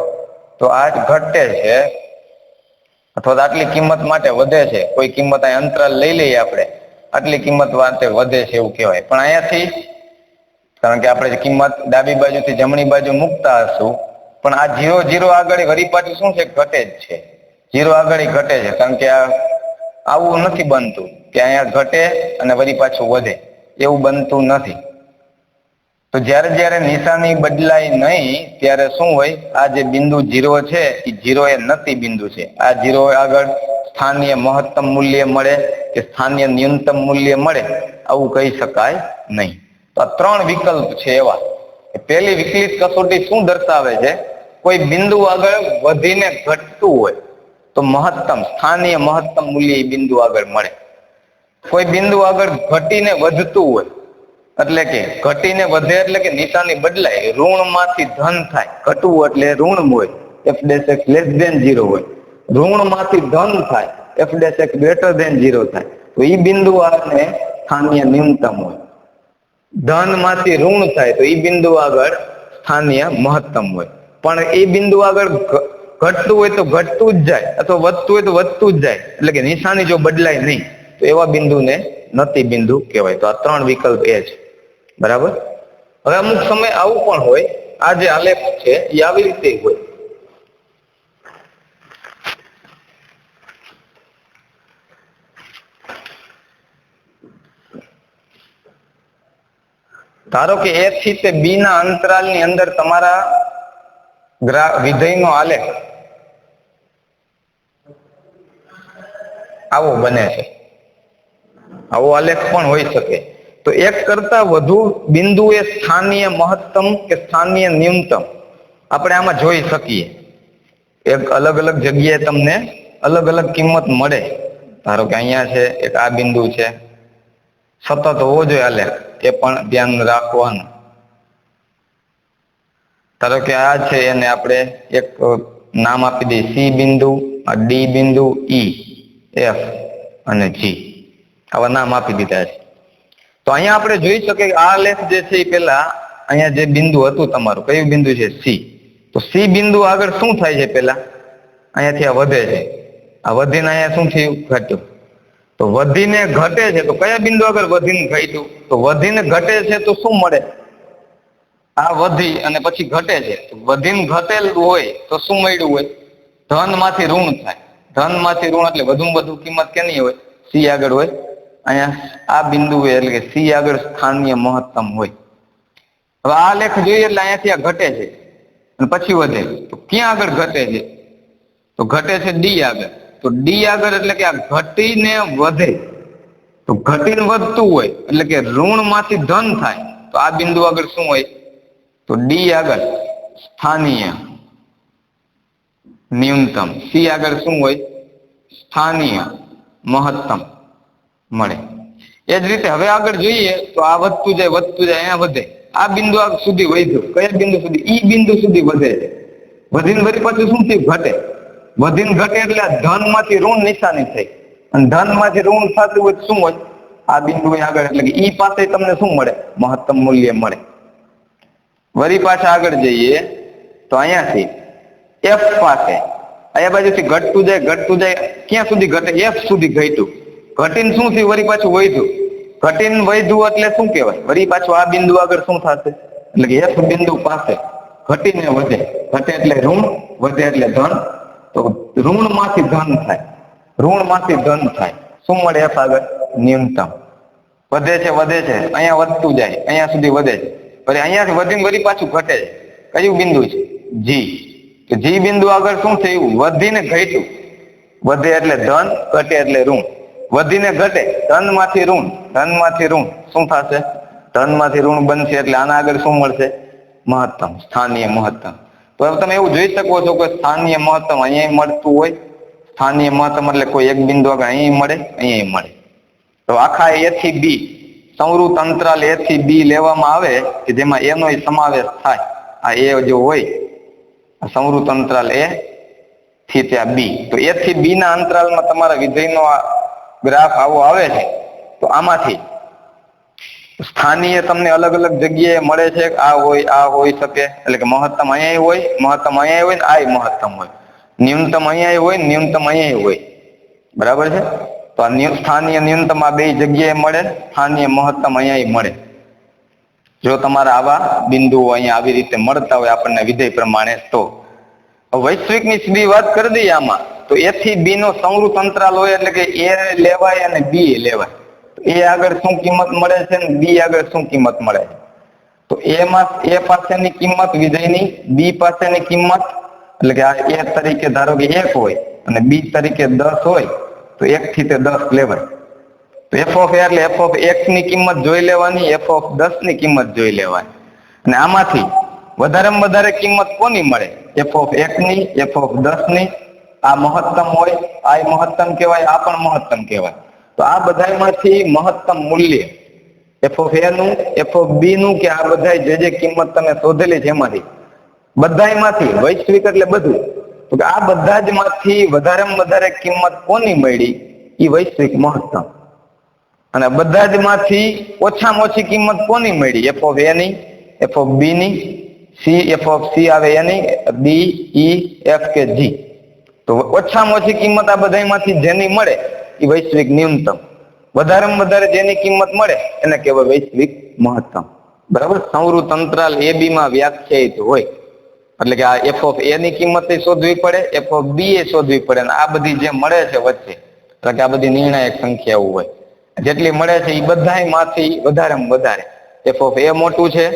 તો આ જ ઘટે છે અથવા આટલી કિંમત માટે વધે છે, કોઈ કિંમત અહીં અંતરાલ લઈ લઈએ આપણે, આટલી કિંમત માટે વધે છે એવું કહેવાય. પણ અહીંયાથી કારણ કે આપણે કિંમત ડાબી બાજુથી જમણી બાજુ મૂકતા હશું, પણ આ 0 0 આગળ વળી પાછું શું છે? ઘટે જ છે. 0 આગળ ઘટે છે, કારણ કે આવું નથી બનતું કે અહીંયા ઘટે અને વળી પાછું વધે, એવું બનતું નથી. તો જ્યારે જ્યારે નિશાની બદલાય નહીં ત્યારે શું હોય? આ જે બિંદુ 0 છે એ 0 એ નતિ બિંદુ છે. આ 0 આગળ સ્થાનીય મહત્તમ મૂલ્ય મળે કે સ્થાનીય ન્યૂનતમ મૂલ્ય મળે આવું કહી શકાય નહીં. તો આ 3 વિકલ્પ છે એવા. પહેલી વિકલિત કસોટી શું દર્શાવે છે? કોઈ બિંદુ આગળ વધીને ઘટતું હોય તો મહત્તમ સ્થાનીય મહત્તમ મૂલ્ય એ બિંદુ આગળ મળે. કોઈ બિંદુ આગળ ઘટીને વધતું હોય એટલે કે ઘટીને વધે એટલે કે નિશાની બદલાય, ઋણ માંથી ધન થાય, ઘટવું એટલે ઋણ હોય, f dash x less than 0 હોય, ઋણ માંથી ધન થાય, f dash x greater than 0 થાય, તો એ બિંદુ આને સ્થાનીય ન્યૂનતમ હોય. ધન માંથી ઋણ થાય તો એ બિંદુ આગળ સ્થાનીય મહત્તમ હોય. પણ એ બિંદુ આગળ ઘટતું હોય તો ઘટતું જ જાય અથવા વધતું હોય તો વધતું જ જાય, એટલે કે નિશાની જો બદલાય નહીં તો એવા બિંદુને નતિ બિંદુ કહેવાય. તો આ 3 વિકલ્પ એ છે. બરાબર. હવે અમુક સમય આવું પણ હોય, આ જે આલેખ છે એ આવી રીતે હોય. ધારો કે a થી તે b ના અંતરાલની અંદર તમારા વિધેયનો આલેખ આવો બને છે. આવો આલેખ પણ હોઈ શકે. તો એક કરતા વધુ બિંદુ એ સ્થાનીય મહત્તમ કે સ્થાનીય ન્યૂનતમ આપણે આમાં જોઈ શકીએ. એક અલગ અલગ જગ્યાએ તમને અલગ અલગ કિંમત મળે. ધારો કે અહીંયા છે, એક આ બિંદુ છે, સતત હોવો જોઈએ આલેખ, એ પણ ધ્યાન રાખવાનું. ધારો કે આ છે એને આપણે એક નામ આપી દઈએ C બિંદુ, આ D બિંદુ, E, F અને G આવા નામ આપી દીધા છે. તો અહીંયા આપણે જોઈ શકીએ કે આ લેખ જે છે એ પેલા અહીંયા જે બિંદુ હતું તમારું, કયું બિંદુ છે? C. તો C બિંદુ આગળ શું થાય છે? પેલા અહીંયાથી આ વધે છે, આ વધીને અહીંયા શું થયું? ઘટ્યું. તો વધીને ઘટે છે તો કયા બિંદુ આગળ વધીને ઘટ્યું? તો વધીને ઘટે છે તો શું મળે? આ વધી અને પછી ઘટે છે, વધીને ઘટેલું હોય તો શું મળ્યું હોય? ધન માંથી ઋણ થાય. ધન માંથી ઋણ એટલે વધુ વધુ કિંમત કેની હોય? C આગળ હોય. અહીંયા આ બિંદુ એટલે કે C આગળ સ્થાનીય મહત્તમ હોય. હવે આ લેખ જોઈએ એટલે અહીંયાથી આ ઘટે છે અને પછી વધે. તો ક્યાં આગળ ઘટે છે? તો ઘટે છે D આગળ. તો D આગળ એટલે કે આ ઘટીને વધે. તો ઘટીને વધતું હોય એટલે કે ઋણ માંથી ધન થાય તો આ બિંદુ આગળ શું હોય? તો D આગળ સ્થાનીય ન્યૂનતમ, C આગળ શું હોય? સ્થાનીય મહત્તમ મળે. એ જ રીતે હવે આગળ જોઈએ તો આ વધતું જાય અહીંયા વધે. આ બિંદુ સુધી વધ્યું. કયા બિંદુ સુધી? E બિંદુ સુધી વધે છે. વધીને વળી પાછું શું થયું? ઘટે. વધીને ઘટે એટલે ધન માંથી ઋણ નિશાની થઈ. અને ધન માંથી ઋણ થતું હોય શું હોય? આ બિંદુ આગળ એટલે કે ઈ પાસે તમને શું મળે? મહત્તમ મૂલ્ય મળે. વળી પાછા આગળ જઈએ તો અહીંયાથી એફ પાસે અહીંયા બાજુથી ઘટતું જાય ક્યાં સુધી ઘટે? એફ સુધી ઘટ્યું. ઘટીને શું થયું? વળી પાછું વધ્યું. ઘટીને વધ્યું એટલે શું કહેવાય? વળી પાછું આ બિંદુ આગળ શું થશે? એટલે કે એફ બિંદુ પાસે ઘટીને વધે. ઘટે એટલે ઋણ, વધે એટલે ધન. તો ઋણ માંથી ધન થાય, ઋણ માંથી ધન થાય. શું મળે એફ આગળ? ન્યૂનતમ. વધે છે અહીંયા વધતું જાય, અહીંયા સુધી વધે છે. પછી અહીંયાથી વધીને વળી પાછું ઘટે છે. કયું બિંદુ છે? જી. તો જી બિંદુ આગળ શું થયું? વધીને ઘટ્યું. વધે એટલે ધન, ઘટે એટલે ઋણ. વધીને ઘટે, ધન માંથી ઋણ, ધન માંથી ઋણ શું થશે? ધન માંથી ઋણ બનશે એટલે આના આગળ શું મળશે? મહત્તમ, સ્થાનીય મહત્તમ. તો હવે તમે એવું જોઈ શકો છો કે સ્થાનીય મહત્તમ અહીંયા મળતું હોય. સ્થાનીય મહત્તમ એટલે કોઈ એક બિંદુ આગળ અહીંયા મળે, અહીંયા મળે. તો આખા એ થી બી સંવૃત અંતરાલ એ થી બી લેવામાં આવે કે જેમાં એનો સમાવેશ થાય. આ એ જો હોય સંવૃત અંતરાલ એ થી ત્યાં બી, તો એ થી બી ના અંતરાલમાં તમારા વિધેયનો ગ્રાફ આવો આવે છે. તો આમાંથી સ્થાનીય તમને અલગ અલગ જગ્યાએ મળે છે. આ હોઈ શકે એટલે કે મહત્તમ અહીંયા હોય, મહત્તમ અહીંયા હોય ને આ મહત્તમ હોય. ન્યૂનતમ અહીંયા હોય, ન્યૂનતમ અહીંયા હોય. બરાબર છે? તો આ સ્થાનીય ન્યૂનતમ આ બે જગ્યાએ મળે, સ્થાનીય મહત્તમ અહીંયા મળે. જો તમારા આવા બિંદુઓ અહીંયા આવી રીતે મળતા હોય આપણને વિધેય પ્રમાણે. તો વૈશ્વિકની સીધી વાત કરી દઈએ આમાં, તો એ થી બી નો સંવૃત અંતરાલ હોય એટલે કે એ લેવાય અને બી લેવાય. એ આગળ શું કિંમત મળે છે ને બી આગળ શું કિંમત મળે છે? તો એમાં એ પાસેની કિંમત વિધેયની, બી પાસેની કિંમત એટલે કે આ એ તરીકે ધારો કે 1 હોય અને બી તરીકે 10 હોય, તો 1 થી તે 10 લેવાય. તો એફ ઓફ એટલે એફ ઓફ x ની કિંમત જોઈ લેવાની, એફ ઓફ 10 ની કિંમત જોઈ લેવાની. અને આમાંથી વધારેમાં વધારે કિંમત કોની મળે? એફ ઓફ 1 ની, એફ ઓફ 10 ની. આ મહત્તમ હોય, આ મહત્તમ કહેવાય, આ પણ મહત્તમ કહેવાય. તો આ બધામાંથી મહત્તમ મૂલ્ય એફ ઓફ એ નું, એફ ઓફ બી નું કે આ બધા જે કિંમત તમે શોધેલી છે એમાંથી બધામાંથી વૈશ્વિક એટલે બધું, તો આ બધા જ માંથી વધારેમાં વધારે કિંમત કોની મળી? એ વૈશ્વિક મહત્તમ. અને બધા જ માંથી ઓછામાં ઓછી કિંમત કોની મળી? એફ ઓફ એ ની, એફ ઓફ બી ની, સી એફ ઓફ સી આવે એની, બી ઈ એફ કે જી. તો ઓછામાં ઓછી કિંમત આ બધામાંથી જેની મળે એ વૈશ્વિક ન્યૂનતમ. વધારેમાં વધારે જેની કિંમત મળે એને કહેવાય વૈશ્વિક મહત્તમ. બરાબર? સંવૃત અંતરાલ એ બી માં વ્યાખ્યાયિત હોય એટલે કે આ એફ ઓફ એ ની કિંમત શોધવી પડે, એફ ઓફ બી એ શોધવી પડે, અને આ બધી જે મળે છે વચ્ચે એટલે કે આ બધી નિર્ણાયક સંખ્યાઓ હોય, જેટલી મળે છે એ બધામાંથી વધારેમાં વધારે એફ ઓફ એ મોટું છે,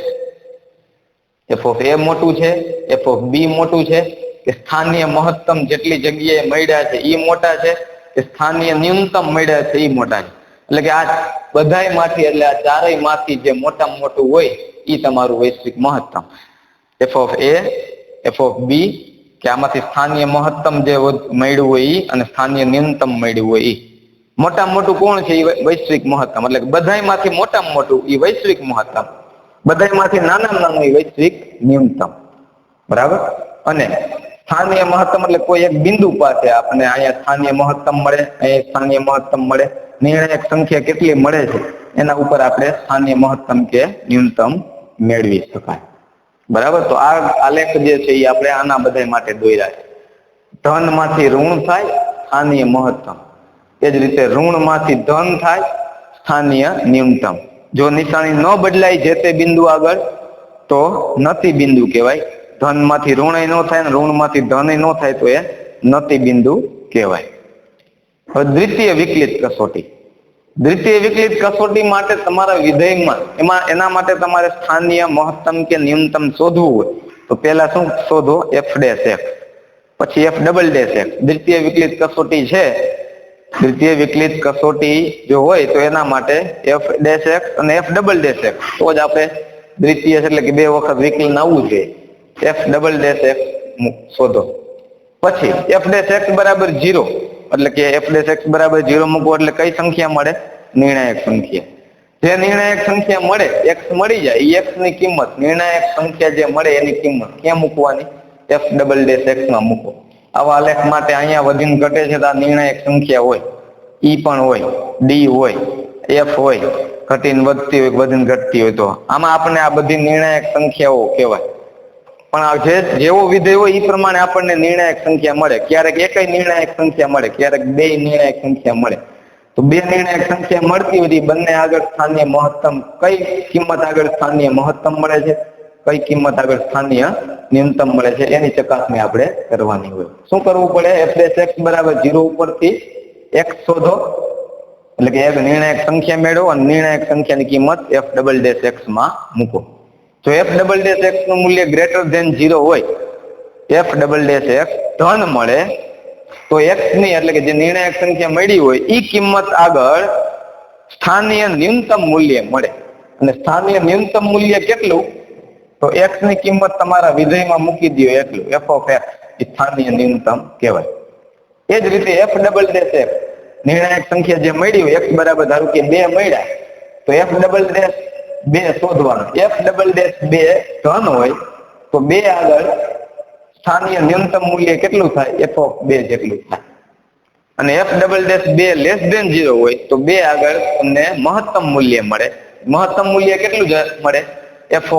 એફ ઓફ એ મોટું છે, એફ ઓફ બી મોટું છે, કે સ્થાનીય મહત્તમ જેટલી જગ્યાએ મળ્યા છે એ મોટા છે, કે સ્થાનીય ન્યૂનતમ મળ્યા છે એ મોટા છે. એટલે કે આ બધાય માંથી એટલે આ ચારેય માંથી જે મોટામાં મોટું હોય એ તમારું વૈશ્વિક મહત્તમ. F of A, F of B કે આમાંથી સ્થાનીય મહત્તમ જે મળ્યું હોય એ અને સ્થાનીય ન્યૂનતમ મળ્યું હોય એ. મોટામાં મોટું કોણ છે? એ વૈશ્વિક મહત્તમ. એટલે બધાય માંથી મોટામાં મોટું એ વૈશ્વિક મહત્તમ, બધાય માંથી નાનામાં નાનું એ વૈશ્વિક ન્યૂનતમ. બરાબર? અને સ્થાનીય મહત્તમ એટલે કોઈ એક બિંદુ પાસે આપણે અહીંયા સ્થાનીય મહત્તમ મળે, અહીંયા સ્થાનીય મહત્તમ મળે, નિર્ણાયક સંખ્યા કેટલી મળે છે એના ઉપર આપણે સ્થાનીય મહત્તમ કે ન્યૂનતમ મેળવી શકાય. બરાબર? તો આ આલેખ જે છે એ આપણે આના બધા માટે દોર્યા છે. ધન માંથી ઋણ થાય, સ્થાનીય મહત્તમ. એ જ રીતે ઋણ માંથી ધન થાય, સ્થાનીય ન્યૂનતમ. જો નિશાની ન બદલાય જે તે બિંદુ આગળ તો નતિ બિંદુ કહેવાય. ધન માંથી ઋણ ન થાય ને ઋણ માંથી ધન ન થાય તો એ નતિ બિંદુ કહેવાય. હવે દ્વિતીય વિકલિત કસોટી. દ્વિતીય વિકલિત કસોટી માટે તમારા વિધેયમાં એના માટે તમારે સ્થાનીય મહત્તમ કે ન્યૂનતમ શોધવું હોય તો પહેલા શું શોધો? એફ ડેશ એક્સ, પછી એફ ડબલ ડેશ એક્સ. દ્વિતીય વિકલિત કસોટી છે, દ્વિતીય વિકલિત કસોટી જો હોય તો એના માટે એફ ડેશ એક્સ અને એફ ડબલ ડેશ એક્સ તો જ આપણે દ્વિતીય એટલે કે 2 વખત વિકલન આવવું જોઈએ. એફ ડબલ ડેશ એક્સ શોધો. પછી એફ ડેશ એક્સ બરાબર 0 એટલે કે એફ ડેશ એક્સ બરાબર 0 મૂકો એટલે કઈ સંખ્યા મળે? નિર્ણાયક સંખ્યા. જે નિર્ણાયક સંખ્યા મળે, એક્સ મળી જાય, એ એક્સ ની કિંમત નિર્ણાયક સંખ્યા જે મળે એની કિંમત ક્યાં મૂકવાની? એફ ડબલ ડેશ એક્સ માં મૂકો. આવા આલેખ માટે અહીંયા વધીને ઘટે છે તો આ નિર્ણાયક સંખ્યા હોય. ઈ પણ હોય, ડી હોય, એફ હોય, ઘટીને વધતી હોય વધીને ઘટતી હોય, તો આમાં આપણને આ બધી નિર્ણાયક સંખ્યાઓ કહેવાય. પણ આ જેવો વિધેય હોય એ પ્રમાણે આપણને નિર્ણાયક સંખ્યા મળે. ક્યારેક એકય નિર્ણાયક સંખ્યા મળે, ક્યારેક બે નિર્ણાયક સંખ્યા મળે. તો બે નિર્ણાયક સંખ્યા મળતી હોય બંને આગળ સ્થાનીય મહત્તમ, કઈ કિંમત આગળ સ્થાનીય મહત્તમ મળે છે, કઈ કિંમત આગળ સ્થાનીય ન્યૂનતમ મળે છે, એની ચકાસણી આપણે કરવાની હોય. શું કરવું પડે? f' બરાબર 0 ઉપરથી x શોધો, એટલે કે એક નિર્ણાયક સંખ્યા મેળવો અને નિર્ણાયક સંખ્યાની કિંમત f" માં મૂકો. જો f" નું મૂલ્ય ગ્રેટર ધેન 0 હોય, f" ધન મળે, તો x ની એટલે કે જે નિર્ણાયક સંખ્યા મળી હોય એ કિંમત આગળ સ્થાનીય ન્યૂનતમ મૂલ્ય મળે. અને સ્થાનીય ન્યૂનતમ મૂલ્ય કેટલું? તો x ની કિંમત તમારા વિધેયમાં મૂકી દો એટલું, f એ સ્થાનીય ન્યૂનતમ કહેવાય. એ જ રીતે f" નિર્ણાયક સંખ્યા જે મળી હોય, x બરાબર ધારો કે 2 મળ્યા, તો f" 2 શોધવાનું. f" 2 ધન હોય તો 2 આગળ સ્થાનીય ન્યૂનતમ મૂલ્ય કેટલું થાય? f જેટલું થાય. અને f" 2 લેસ ધેન 0 હોય તો 2 આગળ તમને મહત્તમ મૂલ્ય મળે. મહત્તમ મૂલ્ય કેટલું મળે? f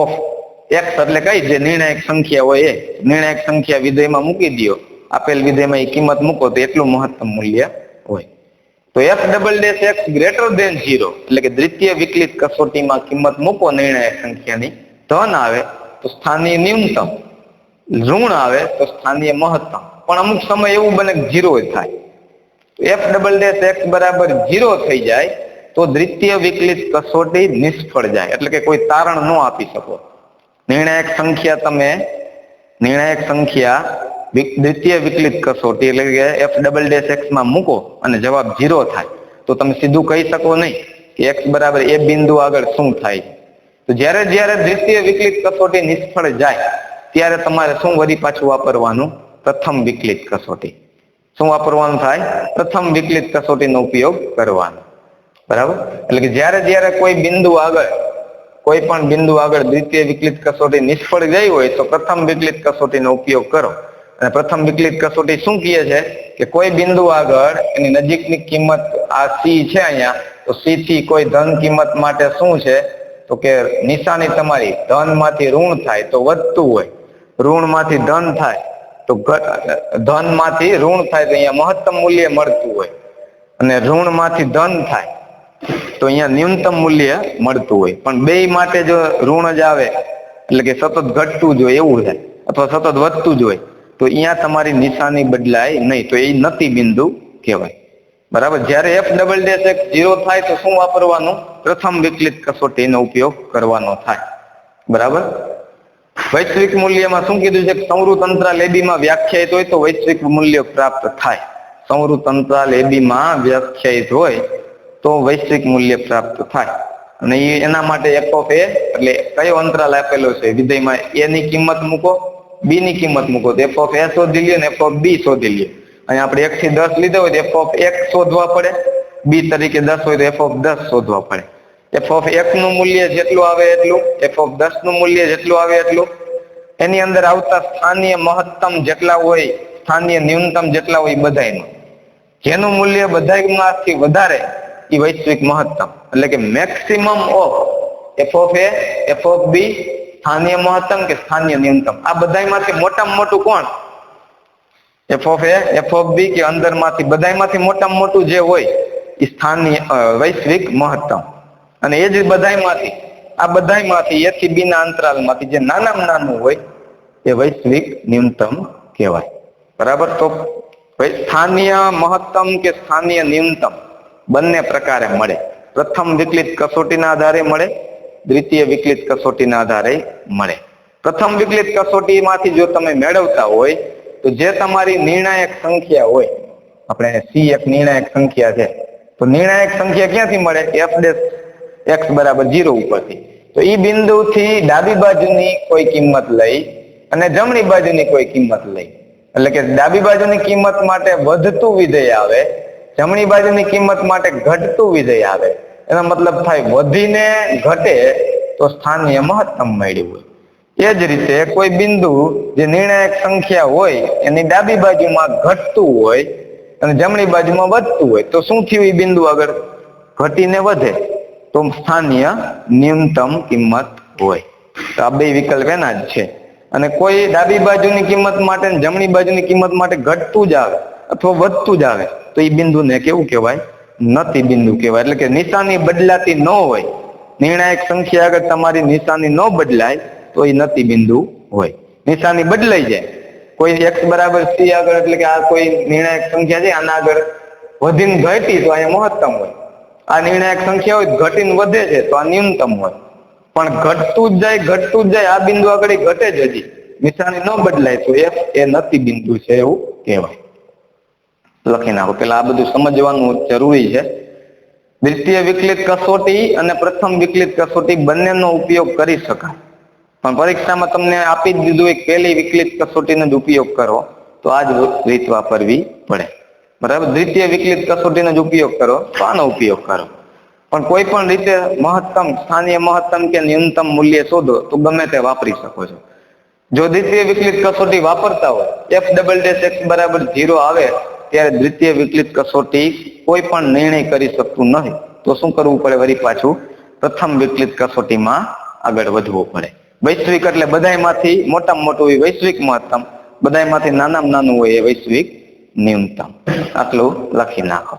એટલે કઈ જે નિર્ણાયક સંખ્યા હોય એ નિર્ણાયક સંખ્યા વિધેયમાં મૂકી દો, આપેલ વિધેયમાં એ કિંમત મૂકો તો એટલું મહત્તમ મૂલ્ય હોય. તો f" ગ્રેટર ધેન 0 એટલે કે દ્વિતીય વિકલિત કસોટીમાં કિંમત મૂકો નિર્ણાયક સંખ્યાની, ધન આવે તો સ્થાનીય ન્યૂનતમ, ઋણ આવે તો સ્થાનીય મહત્તમ. પણ અમુક સમય એવું બને કે 0 થાય. f" બરાબર 0 થઈ જાય તો દ્વિતીય વિકલિત કસોટી નિષ્ફળ જાય, એટલે કે કોઈ તારણ ન આપી શકો. નિર્ણાયક સંખ્યા દ્વિતીય વિકલિત કસોટી એટલે કે f" માં મૂકો અને જવાબ 0 થાય તો તમે સીધું કહી શકો નહીં કે x બરાબર એ બિંદુ આગળ શું થાય. તો જ્યારે દ્વિતીય વિકલિત કસોટી નિષ્ફળ જાય ત્યારે તમારે શું વળી પાછું વાપરવાનું? પ્રથમ વિકલિત કસોટી. શું વાપરવાનું થાય? પ્રથમ વિકલિત કસોટીનો ઉપયોગ કરવાનો. બરાબર? એટલે કે જ્યારે કોઈ પણ બિંદુ આગળ દ્વિતીય વિકલિત કસોટી નિષ્ફળ ગઈ હોય તો પ્રથમ વિકલિત કસોટીનો ઉપયોગ કરો. અને પ્રથમ વિકલિત કસોટી શું કહે છે કે કોઈ બિંદુ આગળ એની નજીકની કિંમત આ c છે અહીંયા, તો c થી કોઈ ધન કિંમત માટે શું છે તો કે નિશાની તમારી ધન માંથી ઋણ થાય તો વધતું હોય, ઋણ માંથી ધન થાય તો ધન માંથી ઋણ થાય તો અહીંયા મહત્તમ મૂલ્ય મળતું હોય, અને ઋણ માંથી ધન થાય તો અહીંયા ન્યૂનતમ મૂલ્ય મળતું હોય. પણ બે માટે જો ઋણ જ આવે એટલે કે સતત ઘટતું જ હોય એવું થાય, અથવા સતત વધતું જ હોય, તો અહીંયા તમારી નિશાની બદલાય નહીં, તો એ નતી બિંદુ કહેવાય. બરાબર? જ્યારે f" 0 થાય તો શું વાપરવાનું? પ્રથમ વિકલિત કસોટીનો ઉપયોગ કરવાનો થાય. બરાબર? વૈશ્વિક મૂલ્યમાં શું કીધું છે? સંવૃત અંતરાલ ab માં વ્યાખ્યાયિત હોય તો વૈશ્વિક મૂલ્ય પ્રાપ્ત થાય. સંવૃત અંતરાલ ab માં વ્યાખ્યાયિત હોય તો વૈશ્વિક મૂલ્ય પ્રાપ્ત થાય. અને એના માટે f એટલે કયો અંતરાલ આપેલો છે વિધેયમાં? a ની કિંમત મૂકો, b ની કિંમત મૂકો, તો f શોધી લ્યો ને f શોધી લ્યો. અહીંયા આપણે 1 થી 10 લીધા હોય તો f શોધવા પડે, b તરીકે 10 હોય તો f શોધવા પડે. f નું મૂલ્ય જેટલું આવે એટલું, f નું મૂલ્ય જેટલું આવે એટલું, એની અંદર આવતા સ્થાનીય મહત્તમ જેટલા હોય, સ્થાનીય ન્યૂનતમ જેટલા હોય બધાયનું, જેનું મૂલ્ય બધાયમાંથી વધારે એ વૈશ્વિક મહત્તમ, એટલે કે મેક્સિમમ ઓફ f સ્થાનીય મહત્તમ કે સ્થાનીય ન્યૂનતમ. આ બધાયમાંથી મોટામાં મોટું કોણ? f કે અંદરમાંથી બધાયમાંથી મોટામાં મોટું જે હોય એ સ્થાનીય વૈશ્વિક મહત્તમ. અને એ જ બધાયમાંથી a થી b ના અંતરાલમાંથી જે નાનામાં નાનું હોય એ વૈશ્વિક ન્યૂનતમ કહેવાય. બરાબર? તો સ્થાનીય મહત્તમ કે સ્થાનીય ન્યૂનતમ બંને પ્રકારે મળે. પ્રથમ વિકલિત કસોટીના આધારે મળે, દ્વિતીય વિકલિત કસોટીના આધારે મળે. પ્રથમ વિકલિત કસોટીમાંથી જો તમે મેળવતા હોય તો જે તમારી નિર્ણાયક સંખ્યા હોય, આપણે c એક નિર્ણાયક સંખ્યા છે, તો નિર્ણાયક સંખ્યા ક્યાંથી મળે? f' બરાબર 0 ઉપરથી. તો એ બિંદુથી ડાબી બાજુની કોઈ કિંમત લઈ અને જમણી બાજુની કોઈ કિંમત લઈ, એટલે કે ડાબી બાજુની કિંમત માટે વધતું વિધેય આવે, જમણી બાજુની કિંમત માટે ઘટતું વિધેય આવે. એનો મતલબ થાય વધીને ઘટે તો સ્થાનીય મહત્તમ મળ્યું હોય. એ જ રીતે કોઈ બિંદુ જે નિર્ણાયક સંખ્યા હોય એની ડાબી બાજુમાં ઘટતું હોય અને જમણી બાજુમાં વધતું હોય તો શું થયું? એ બિંદુ આગળ ઘટીને વધે તો સ્થાનીય ન્યૂનતમ કિંમત હોય. તો આ બે વિકલ્પ એના જ છે. અને કોઈ ડાબી બાજુની કિંમત માટે અને જમણી બાજુની કિંમત માટે ઘટતું જ આવે અથવા વધતું જ આવે તો એ બિંદુને કેવું કહેવાય? નતી બિંદુ કહેવાય. એટલે કે નિશાની બદલાતી ન હોય, નિર્ણાયક સંખ્યા આગળ તમારી નિશાની ન બદલાય તો એ નતી બિંદુ હોય. નિશાની બદલાઈ જાય, કોઈ x બરાબર c આગળ, એટલે કે આ કોઈ નિર્ણાયક સંખ્યા છે આના આગળ વધીને ઘટી તો અહીંયા મહત્તમ હોય. આ નિર્ણાયક સંખ્યા હોય ઘટીને વધે છે તો આ ન્યૂનતમ હોય. પણ ઘટતું જ જાય આ બિંદુ આગળ ઘટે જ હજી, નિશાની ન બદલાય તો f એ નતી બિંદુ છે એવું કહેવાય. લખી નાખો. પેલા આ બધું સમજવાનું જરૂરી છે. દ્વિતીય વિકલિત કસોટી અને પ્રથમ વિકલિત કસોટી બંનેનો ઉપયોગ કરી શકાય, પણ પરીક્ષામાં તમને આપી જ દીધું એક પહેલી વિકલિત કસોટીનો જ ઉપયોગ કરો તો આ જ રીત વાપરવી પડે. બરાબર? દ્વિતીય વિકલિત કસોટીનો જ ઉપયોગ કરો તો આનો ઉપયોગ કરો. પણ કોઈ પણ રીતે મહત્તમ, સ્થાનીય મહત્તમ કે ન્યૂનતમ મૂલ્ય શોધો તો ગમે તે વાપરી શકો છો. જો દ્વિતીય વિકલિત કસોટી વાપરતા હોય f'(x) બરાબર 0 આવે ત્યારે દ્વિતીય વિકલિત કસોટી કોઈ પણ નિર્ણય કરી શકતું નથી. તો શું કરવું પડે? વળી પાછું પ્રથમ વિકલિત કસોટીમાં આગળ વધવું પડે. વૈશ્વિક એટલે બધાયમાંથી મોટામાં મોટું હોય વૈશ્વિક મહત્તમ, બધાયમાંથી નાનામાં નાનું હોય એ વૈશ્વિક ન્યૂનતમ. આટલું લખી નાખો.